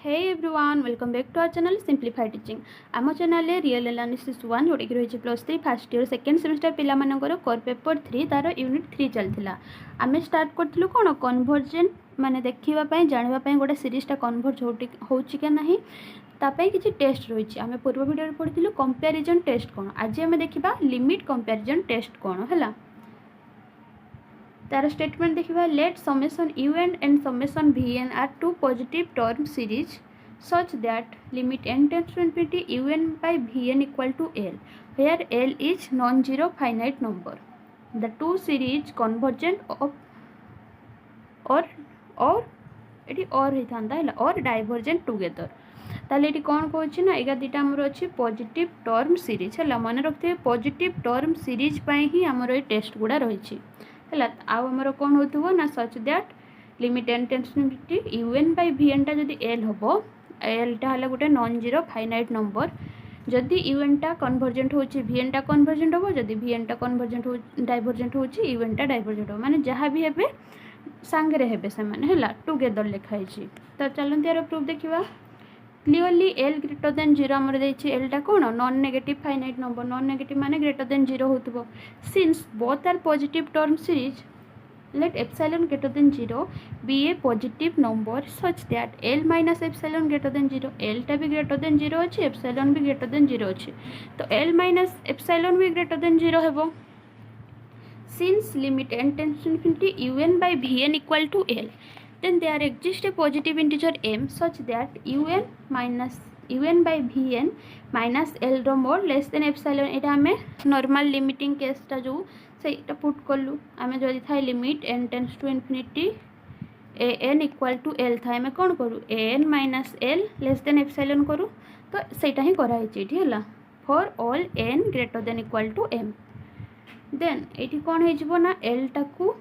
Hey everyone, welcome back to our channel Simplified Teaching. आम channel real Analysis-1 जोटा कि रही +3 फर्स्ट इयर सेकेंड सेमिस्टर पिला मानकर कोर पेपर 3 तार यूनिट 3 चलता आम स्टार्ट करूँ कौन कन्वर्जेंट माने देखा जानापी गोटे सीरीजटा कन्वर्ज होची कि ना तापाई किसी टेस्ट रही आम पूर्व वीडियो पढ़ी कंपैरिजन टेस्ट कौन आज आम देखा लिमिट कंपैरिजन टेस्ट कौन है तार स्टेटमेंट देखा let summation un and summation vn are two positive term series such that limit n tends to infinity un by vn equal to l where l is non-zero finite number. The two series convergent or divergent together. ताले ये कौन कौन ना एगा दुटा आमर अच्छी positive term series है मन रखते पॉजिटिव टर्म सीरीज ही आमर ये टेस्ट गुड़ा रही है आमर कौन हो ना such that limit n tends to infinity un by vn टा जदि l हम एल टा है गोटे नॉन जीरो फाइनाइट नंबर जदि un टा कन्वर्जेंट हो vn टा कन्वर्जेंट हम जदि vn टा कन्वर्जेंट हो डाइवर्जेंट हो un टा डाइवर्जेंट हो माने जहाँ भी हे सांगे हे से है टुगेदर लिखाई तो चलते यार प्रूफ देखा clearly L greater than zero आमर देखिए एल टा कौन non negative finite number non negative माने ग्रेटर देन जीरो हो since both are positive term series let epsilon greater than 0 be a positive number such that L minus epsilon greater than 0 L टा भी greater than 0 अच्छी epsilon भी greater than 0 अच्छी तो L minus epsilon भी greater than 0 है वो since limit n tends to infinity un by vn equal to L then there exists a positive integer m such that un by vn minus L रो मोर less than epsilon एटा हमें normal limiting case टा जो से put कलु आम जदि था limit n tends to infinity an equal to l था आम कौन करूँ an minus l less than epsilon करूँ तो सेटा ही कराई है for all n greater than equal to m then ये कौन हो ना l टाकू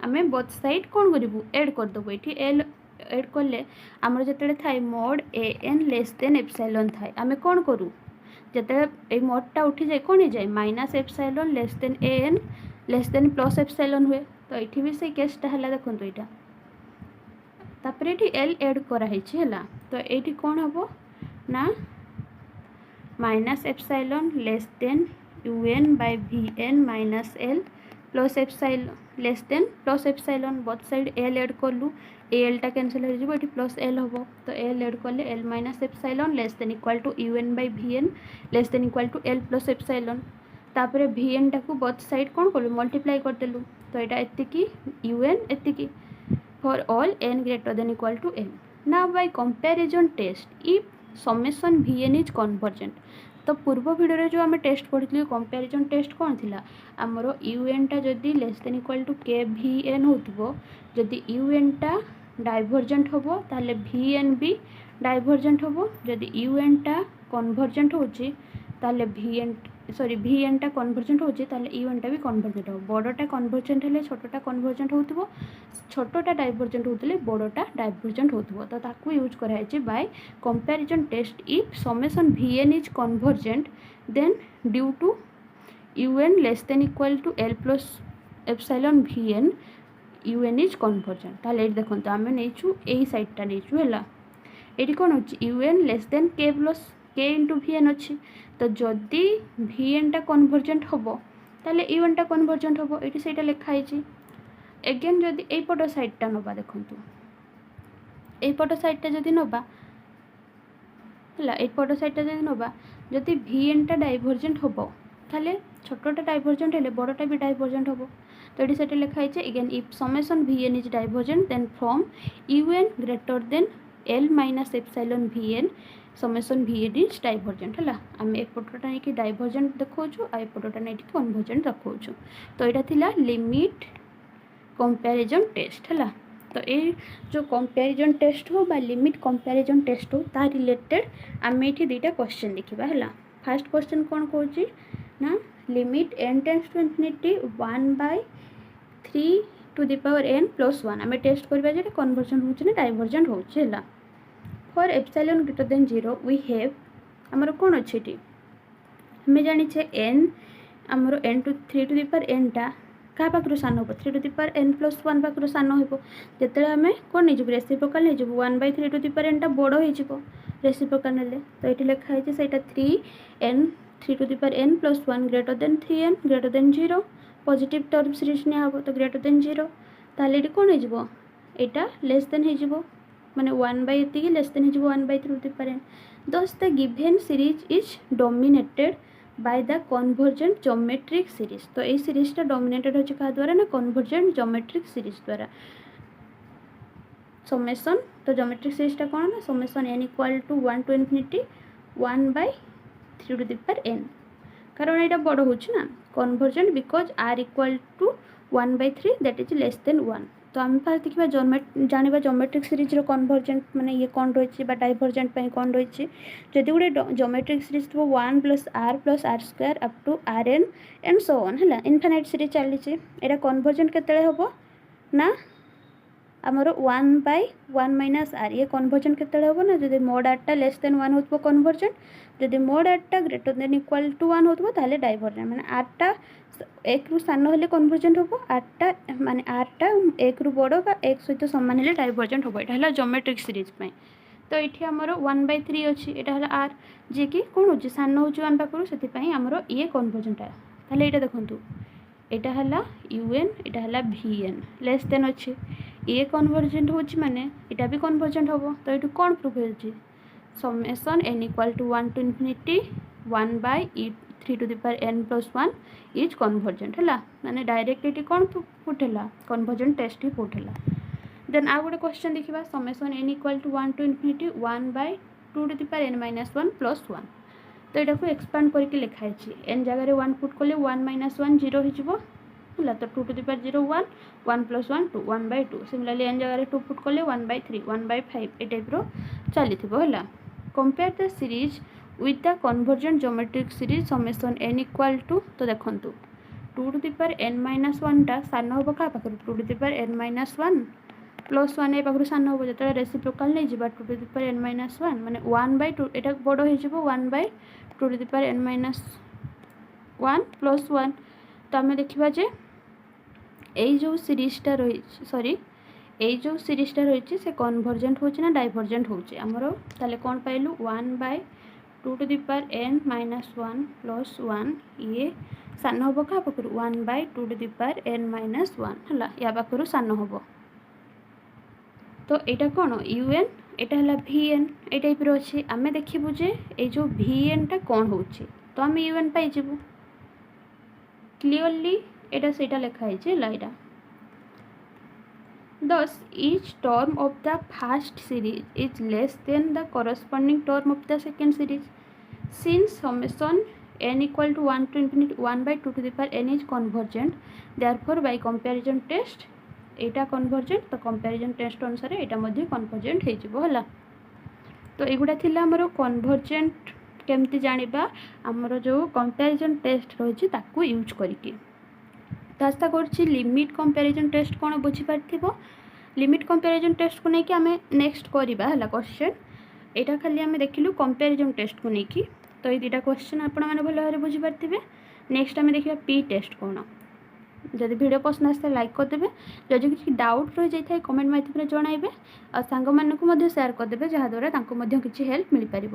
आम बोथ साइड कौन करूँ एड करदेबू ये l एड कले आमर जो थाए mode an less than epsilon थाए आम कौन करूँ जिते मोडटा उठी जाए कौन हो जाए minus epsilon less then an less than plus epsilon हुए तो ये भी से केसटा है देखो यहाँ तापर ये एल एड कराई है तो ये कौन हम ना minus epsilon less than un by vn minus L plus epsilon less than plus epsilon both side L add कलु एल टा कैंसिल हो प्लस एल हम तो एल एड कले L minus epsilon less than equal to un by vn less than equal to L plus epsilon तापर vn टाकू both side कौन कलु मल्टीप्लाई करदेलु तो यहाँ एतिकी un एतिकी for all n greater than equal to n now by comparison test if summation vn is convergent तो पूर्व वीडियो जो आम टेस्ट पढ़ी कंपैरिजन टेस्ट कौन थी आमर un टा जदि लेस देन इक्वल टू के vn हो जदि un टा डाइवर्जेंट हम ताले vn भी डाइवर्जेंट हम जदि un टा कन्वर्जेंट होची ताले vn टा कन्वर्जेंट होची ताले un टा भी कन्वर्जेंट हो बड़टा कन्वर्जेंट हेले छोटटा कन्वर्जेंट होतिबो छोटटा डाइवर्जेंट होतले बड़टा डाइवर्जेंट होतिबो तो ताकू यूज कराई छि by comparison test if summation vn is convergent then due to un less than equal to l plus epsilon vn un is convergent ताले देखंतु आमे नेचु एई साइडटा नेचु हैला एटी कोन होछि un less then k plus k into vn अच्छी तो जदि vn टा convergent हम ताले un टा कन्वर्जेंट हम ये से लिखाई एगेन जदि एपट साइडटा नवा देखंतु एपट साइडटा जदि नवा है एपट साइडटा जदि नवा जदि vn टा डाइवर्जेंट हम ताले छोटटा डाइवर्जेंट हेले बड़टा भी डाइवर्जेंट हम तो ये से लिखाई again if summation vn is divergent then from un greater than l minus epsilon vn summation vn is divergent है आम एपटा नहीं डाइवर्जेंट देखा एपटा नहीं कन्वर्जेंट देखा तो यहाँ थिला लिमिट कंपैरिजन टेस्ट है तो ये जो कंपैरिजन टेस्ट हो बा लिमिट कंपैरिजन टेस्ट हो ता रिलेटेड आम ये दुईटा क्वेश्चन देखा है फर्स्ट क्वेश्चन कौन कौन ना limit n tends to infinity 1/3 to the power n plus 1 आम टेस्ट करवा जे कन्वर्जन हो डाइवर्जेंट होगा for epsilon greater than 0 we have आमर कौन अच्छे आम जाने n आमर n to 3 to the power n टा क्या पाखु सान हम 3 to the power n plus 1 पाखु सान हो जिते आम कौन नहीं रेसिप्रोकाल हो 1/3 टू द पावर n टा बड़ हो रेसिप्रोकाल ने तो ये लिखाई से 3 to the power n plus 1 greater than 3n greater than 0 positive term series निया हम तो ग्रेटर देन 0 ताले ये कौन हो यहाँ लेस देन हो माने 1/3 लेस देन हो 1/3 to the power n thus the given series is dominated by the convergent geometric series तो ये सीरीज टा डोमिनेटेड हो क्या द्वारा ना convergent geometric series द्वारा समेशन तो geometric series टा कौन ना summation n equal to 1 to infinity 1/3 to the power n कारण यहाँ बड़ हो convergent because r equal to 1/3 that is less than 1 तो आम फास्ट देखा जाना जोमेट्रिक सीरीज कन्वर्जेंट माने ये कौन रही डाइवर्जेंट कौन रही जदि गोटे जोमेट्रिक सीरीज थो 1 plus r square up to r n and so on है इनफाइनाइट सीरीज चली यहाँ कन्वर्जेंट केते हम ना आमर 1/1 माइनस आर ये कन्वर्जेंट केते हम ना जब मोड आरटा लेस देन 1 हो कन्वर्जेंट जब मोड आरटा ग्रेटर देन इक्वल टू 1 हो डाइवर्जेंट माने आरटा एक रु सान हेल्ले कन्वर्जेंट हम आरटा माने आरटा एक रु बड़ बा एक सहित सामान हेल्ले डाइवर्जेंट हम यहाँ जोमेट्रिक सीरीज तो ये आमर 1/3 अच्छी यहाँ है आर जी कि कौन हो सान हो 1 पाखु से आमर ये कन्वर्जेंट है ताले ये देखु यहाँ है UN यहाँ है VN लेस देन अच्छे ये कन्वर्जेंट हो माने यहाँ भी कन्वर्जेंट हम तो ये कौन प्रूफ हो summation n equal to 1 to infinity 1/3 to the power n plus 1 is convergent है माने डायरेक्ट ये कौन पुट है कन्वर्जेंट टेस्ट ही पुट है देन आ गोटे क्वेश्चन देखा summation n equal to 1 to infinity 1/2 to the power n minus 1 plus 1 तो यहाँ को एक्सपांड करके लिखाई n जगह 1 पुट कले 1 minus 1 0 हो तो 2 to the power 0 1 1 plus 1 2 1/2 similarly n जगह 2 पुट कले 1/3 1/5 ये टाइप चली है compare the series with the convergent geometric series summation n equal to तो देखंतु 2 to the power n minus 1 टा सान हम क्या पाखु 2 to the power n minus 1 plus 1 ए पाखु सान हम जो रेसिप्रोकाल नहीं जा 2 to the power n minus 1 माने 1/2 यहाँ बड़ हो 1/2 to the power n minus 1 plus 1 तो आम देखा जे यही जो सीरीजटा रही सॉरी यही जो सीरीजटा रही से कन्वर्जेंट हो डाइवर्जेंट होमर ताले कौन पाइलु 1/2 to the power n minus 1 plus 1 ये सान हम क्या पाखु 1/2 to the power n minus 1 है या पाखु सान हम तो यहाँ कौन UN यहाँ है VN ये टाइप अच्छे आम देखू जे ये जो VN टा कौन हो तो आम UN पाइबू क्लीयरली यहाँ से लिखाई लाइटा Thus, each term of the first series is less than the corresponding term of the second series. Since summation n equal to 1 to infinity 1/2 to the power n is convergent, therefore by comparison test, Etah convergent तो comparison test अनुसार एटा मध्य convergent है जिबो हला तो एगुडा थिला हमरो convergent केमती जानिबा हमरो जो comparison test रही ताकू यूज करिके आशा कर लिमिट कंपैरिजन टेस्ट कौन बुझीपार लिमिट कंपैरिजन टेस्ट को लेकिन आम नेक्स्ट करवा है क्वेश्चन यहाँ खाली आम देखिलु कंपैरिजन टेस्ट को लेकिन तो ये दुटा क्वेश्चन आपण मैंने भल भाव बुझीपारे नेक्स्ट आम देखा पी टेस्ट कौन जदि वीडियो पसंद आसता लाइक करदे जदि किसी डाउट रही जाए कमेंट माध्यम जनइबे और सांग मानक शेयर करदे जहाँद्वारा किसी हेल्प मिल पार।